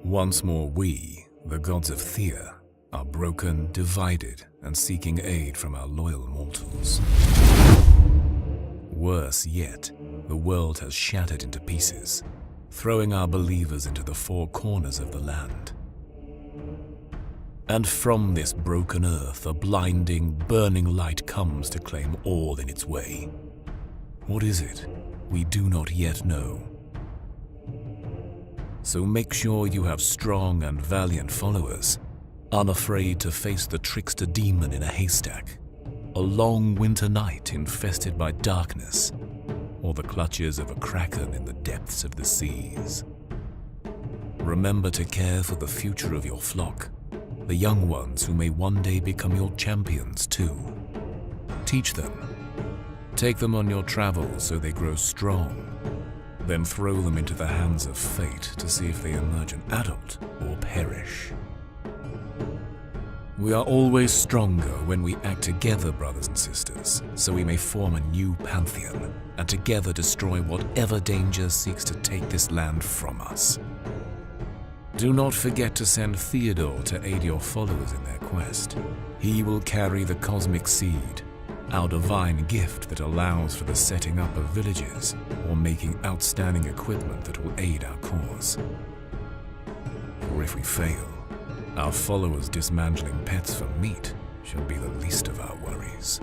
Once more we, the gods of Thea, are broken, divided, and seeking aid from our loyal mortals. Worse yet, the world has shattered into pieces, throwing our believers into the four corners of the land. And from this broken earth, a blinding, burning light comes to claim all in its way. What is it? We do not yet know. So make sure you have strong and valiant followers, unafraid to face the trickster demon in a haystack, a long winter night infested by darkness, or the clutches of a kraken in the depths of the seas. Remember to care for the future of your flock, the young ones who may one day become your champions too. Teach them. Take them on your travels so they grow strong. Then throw them into the hands of fate to see if they emerge an adult or perish. We are always stronger when we act together, brothers and sisters, so we may form a new pantheon and together destroy whatever danger seeks to take this land from us. Do not forget to send Theodore to aid your followers in their quest. He will carry the cosmic seed, our divine gift that allows for the setting up of villages or making outstanding equipment that will aid our cause. Or if we fail, our followers dismantling pets for meat shall be the least of our worries.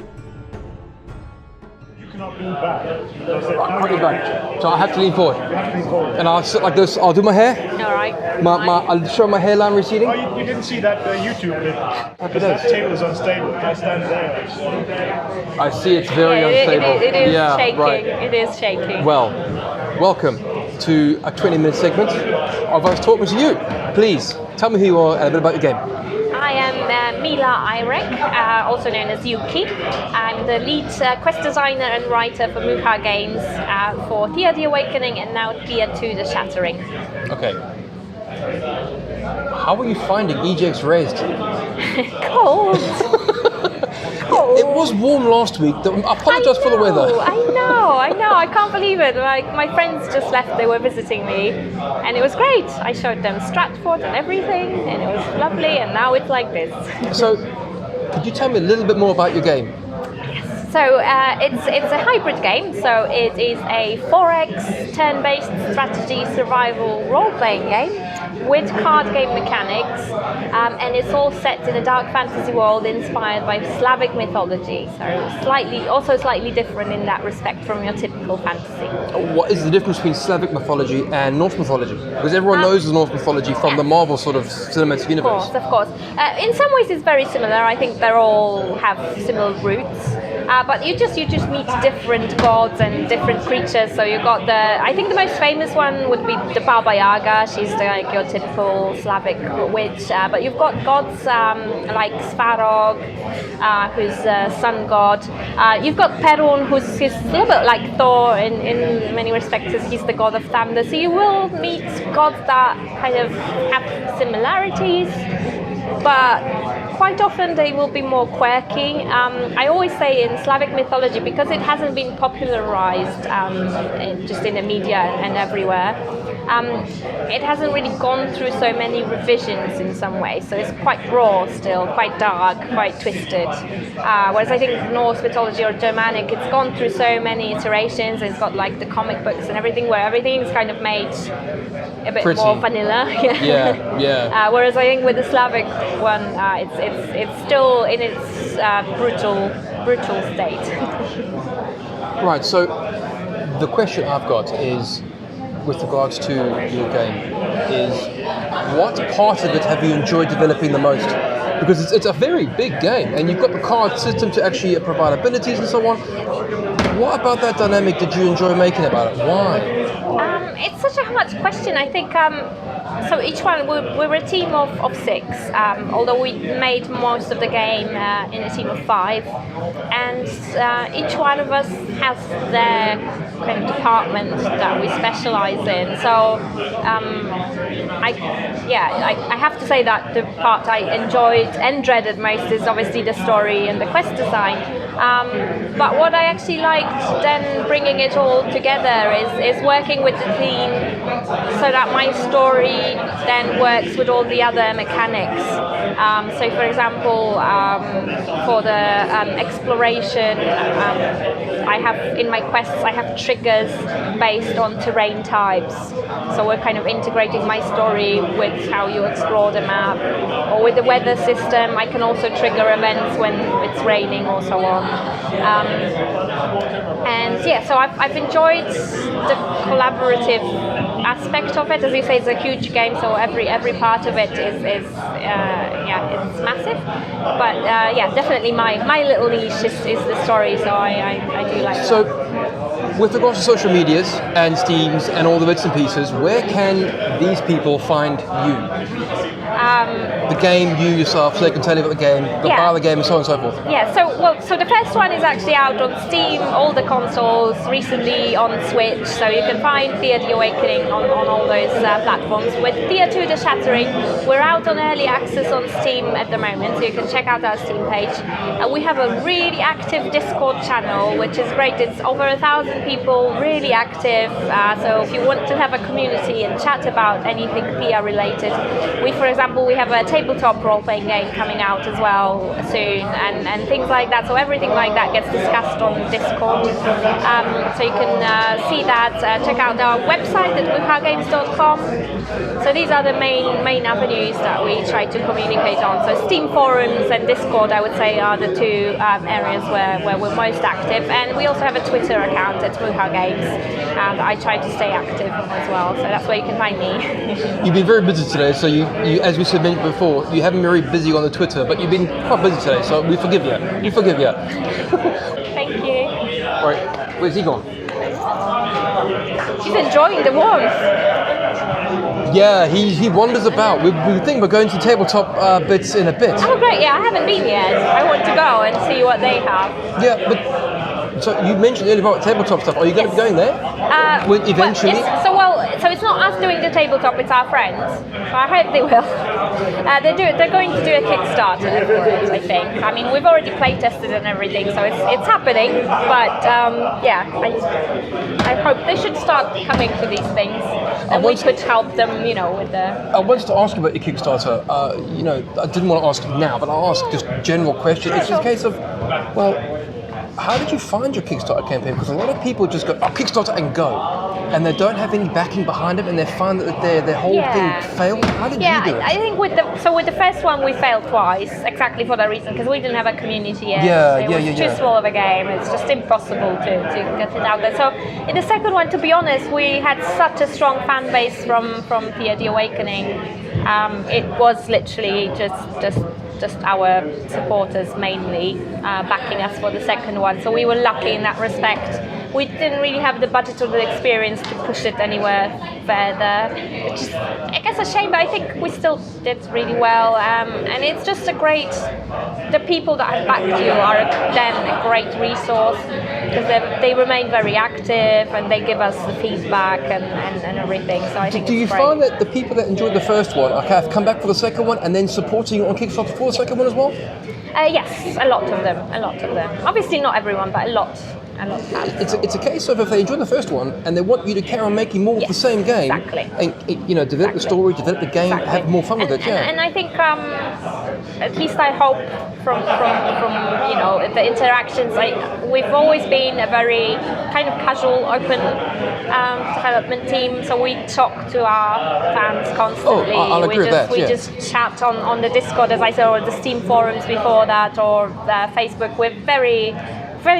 You cannot lean back. I can't lean back, so I have to lean forward. You have to lean forward. And I'll sit like this. I'll do my hair. All right. I'll show my hairline receding. Oh, you didn't see that YouTube clip? Because that table is unstable. I stand there. I see it's very unstable. It is shaking. Right. It is shaking. Well, welcome to a 20-minute segment of us talking to you. Please, tell me who you are and a bit about your game. I am Miła Irek, also known as Yuuki. I'm the lead quest designer and writer for MuHa games for Thea the Awakening and now Thea 2 the Shattering. Okay. How are you finding EGX Rezzed? Cold. It was warm last week. I apologise for the weather. I know. I can't believe it. Like, my friends just left, they were visiting me, and it was great. I showed them Stratford and everything, and it was lovely, and now it's like this. So, could you tell me a little bit more about your game? So it's a hybrid game. So it is a 4X turn-based strategy survival role-playing game with card game mechanics, and it's all set in a dark fantasy world inspired by Slavic mythology. So slightly different in that respect from your typical fantasy. What is the difference between Slavic mythology and Norse mythology? Because everyone knows the Norse mythology from the Marvel sort of cinematic universe. Of course. In some ways, it's very similar. I think they all have similar roots. But you just meet different gods and different creatures. So you got I think the most famous one would be the Baba Yaga. She's like your typical Slavic witch. But you've got gods like Svarog, who's a sun god. You've got Perun, who's a little bit like Thor in many respects. He's the god of thunder. So you will meet gods that kind of have similarities, but quite often they will be more quirky. I always say in Slavic mythology, because it hasn't been popularized just in the media and everywhere, it hasn't really gone through so many revisions in some way. So it's quite raw still, quite dark, quite twisted. Whereas I think Norse mythology or Germanic, it's gone through so many iterations. It's got like the comic books and everything, where everything's kind of made a bit more vanilla. Yeah. Whereas I think with the Slavic one, it's still in its brutal state. Right, so the question I've got is, with regards to your game, is what part of it have you enjoyed developing the most? Because it's a very big game, and you've got the card system to actually provide abilities and so on. What about that dynamic did you enjoy making about it? Why? It's such a hard question. I think so each one, we're a team of 6, although we made most of the game in a team of 5, and each one of us has their kind of department that we specialize in. So I have to say that the part I enjoyed and dreaded most is obviously the story and the quest design. But what I actually liked then bringing it all together is working with the team so that my story then works with all the other mechanics. So for example, for the exploration, I have in my quests I have triggers based on terrain types. So we're kind of integrating my story with how you explore the map. Or with the weather system, I can also trigger events when it's raining or so on. And yeah, so I've enjoyed the collaborative aspect of it. As you say, it's a huge game, so every part of it is it's massive. But yeah, definitely my little niche is the story, so I do like So, that. with regards to social medias and Steams and all the bits and pieces, where can these people find you? The game, you yourself, so they can tell you about the game, buy the game, and so on and so forth. Yeah, so the first one is actually out on Steam, all the consoles, recently on Switch, so you can find Thea the Awakening on all those platforms. With Thea 2 the Shattering, we're out on early access on Steam at the moment, so you can check out our Steam page. We have a really active Discord channel, which is great. It's over 1,000 people, really active, so if you want to have a community and chat about anything Thea related, for example, we have a tabletop role-playing game coming out as well soon, and things like that. So everything like that gets discussed on Discord. So you can see that. Check out our website at MuHaGames.com. So these are the main avenues that we try to communicate on. So Steam forums and Discord, I would say, are the two areas where we're most active. And we also have a Twitter account at MuHa Games, and I try to stay active as well. So that's where you can find me. You've been very busy today, so you as we said before, you haven't been very busy on the Twitter, but you've been quite busy today, so we forgive you. We forgive you. Thank you. All right, where's he gone? He's enjoying the warmth. Yeah, he wanders about. We think we're going to tabletop bits in a bit. Oh great, yeah, I haven't been yet. I want to go and see what they have. Yeah, but so you mentioned earlier about tabletop stuff. Are you going to be going there? Eventually? So it's not us doing the tabletop, it's our friends. So I hope they will. They're going to do a Kickstarter for it, I think. I mean, we've already play tested and everything, so it's happening. But yeah, I hope they should start coming to these things, and we could help them, with the. I wanted to ask about your Kickstarter. I didn't want to ask now, but I'll ask just a general question. It's just a case of, well, how did you find your Kickstarter campaign? Because a lot of people just go, Kickstarter and go. And they don't have any backing behind them, and they find that their whole thing failed. How did you do it? I think with the first one we failed twice, exactly for that reason, because we didn't have a community yet. It was too small of a game. It's just impossible to get it out there. So in the second one, to be honest, we had such a strong fan base from Thea the Awakening. It was literally just our supporters mainly backing us for the second one. So we were lucky in that respect. We didn't really have the budget or the experience to push it anywhere further, which is, I guess, a shame, but I think we still did really well. And it's just the people that have backed you are then a great resource, because they remain very active and they give us the feedback and everything. So I think do you find that the people that enjoyed the first one have come back for the second one and then supporting you on Kickstarter for the second one as well? Yes, a lot of them. Obviously not everyone, but a lot. It's a case of if they enjoy the first one and they want you to carry on making more of the same game, and develop the story, develop the game, have more fun with it. And I think, at least I hope from the interactions, we've always been a very kind of casual, open development team. So we talk to our fans constantly. Oh, I'll agree with that. We just chat on the Discord, as I said, or the Steam forums before that, or Facebook. We're very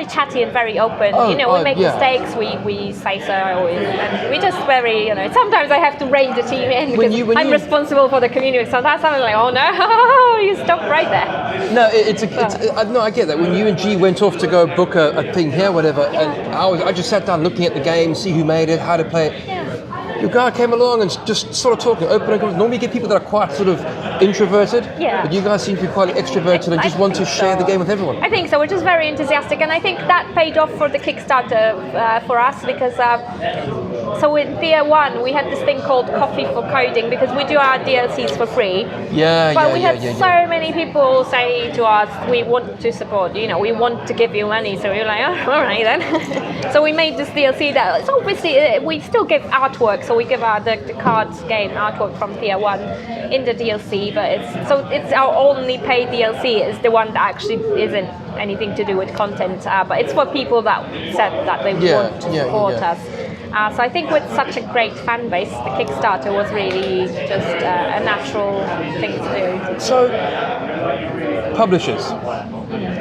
chatty and very open. We make mistakes, we say so, and we just very, sometimes I have to rein the team in because I'm responsible for the community. Sometimes I'm like, oh no, you stop right there. No, no, I get that. When you and G went off to go book a thing here, whatever, and I just sat down looking at the game, see who made it, how to play it. Yeah. Your guy came along and just sort of talking, open and normally you get people that are quite sort of introverted, but you guys seem to be quite extroverted and just want to share the game with everyone. I think so. We're just very enthusiastic, and I think that paid off for the Kickstarter for us, because so in Thea 1, we had this thing called Coffee for Coding because we do our DLCs for free. But we had so many people say to us, we want to support, we want to give you money. So we were like, oh, all right then. So we made this DLC that, it's obviously, we still give artwork. So we give the cards game artwork from Thea 1 in the DLC, but it's our only paid DLC is the one that actually isn't anything to do with content, but it's for people that said that they want to support us. So I think with such a great fan base, the Kickstarter was really just a natural thing to do. So, publishers.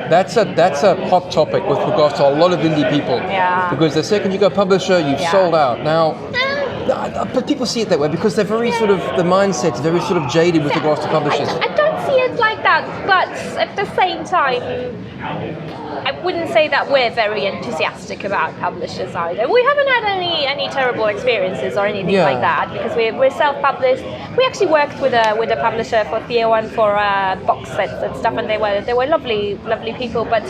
That's a hot topic with regards to a lot of indie people. Yeah. Because the second you go publisher, you've sold out. Now, but people see it that way because they're very sort of, the mindset is very sort of jaded with regards to publishers. I don't see it like that, but at the same time, I wouldn't say that we're very enthusiastic about publishers either. We haven't had any terrible experiences or anything like that because we're self-published. We actually worked with a publisher for Thea 1 for box sets and stuff, and they were lovely people. But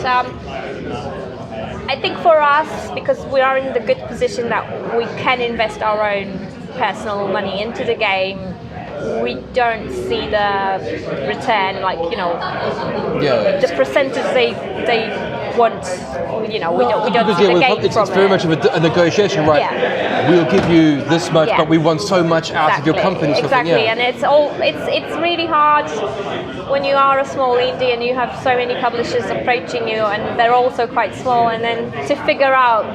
I think for us, because we are in the good position that we can invest our own personal money into the game, we don't see the return, the percentage they want. We don't see the gain from it's very much of a negotiation, right? Yeah. We'll give you this much, but we want so much out of your company. Exactly, and it's really hard when you are a small indie and you have so many publishers approaching you, and they're also quite small, and then to figure out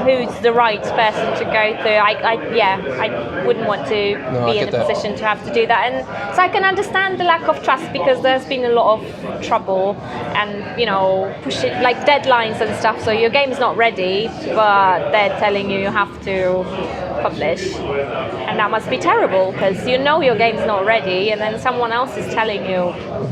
who's the right person to go through. I wouldn't want to be in a position to have to do that, and so I can understand the lack of trust because there's been a lot of trouble and pushing like deadlines and stuff. So your game's not ready, but they're telling you have to publish, and that must be terrible because your game's not ready, and then someone else is telling you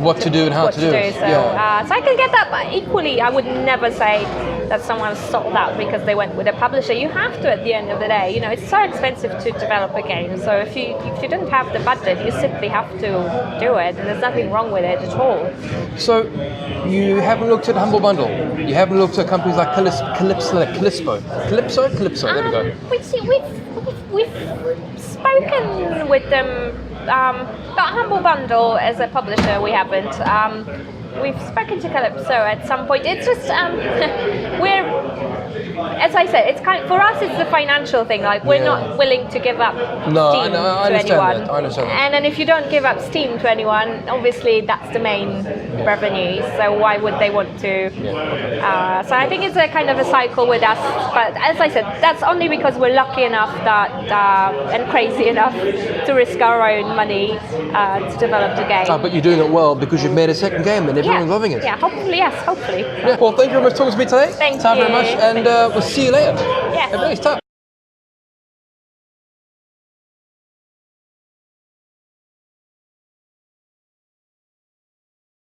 what to do and how to do it. So I can get that, but equally, I would never say that someone sold out because they went with a publisher. You have to, at the end of the day, it's so expensive to develop a game. So if you don't have the budget, you simply have to do it, and there's nothing wrong with it at all. So you haven't looked at Humble Bundle. You haven't looked at companies like Calypso. There we go. We've spoken with them, but Humble Bundle as a publisher, we haven't. We've spoken to Calypso at some point. It's just as I said, it's for us. It's the financial thing. Like we're not willing to give up Steam to anyone. I understand that. And then if you don't give up Steam to anyone, obviously that's the main revenue. So why would they want to? So I think it's a kind of a cycle with us. But as I said, that's only because we're lucky enough and crazy enough to risk our own money to develop the game. But you're doing it well because you've made a second game and everyone's loving it. Yeah, hopefully, yes, hopefully. Yeah, well, thank you very much for talking to me today. Thank you very you. much, and we'll see you later. Yes. Everybody's tough.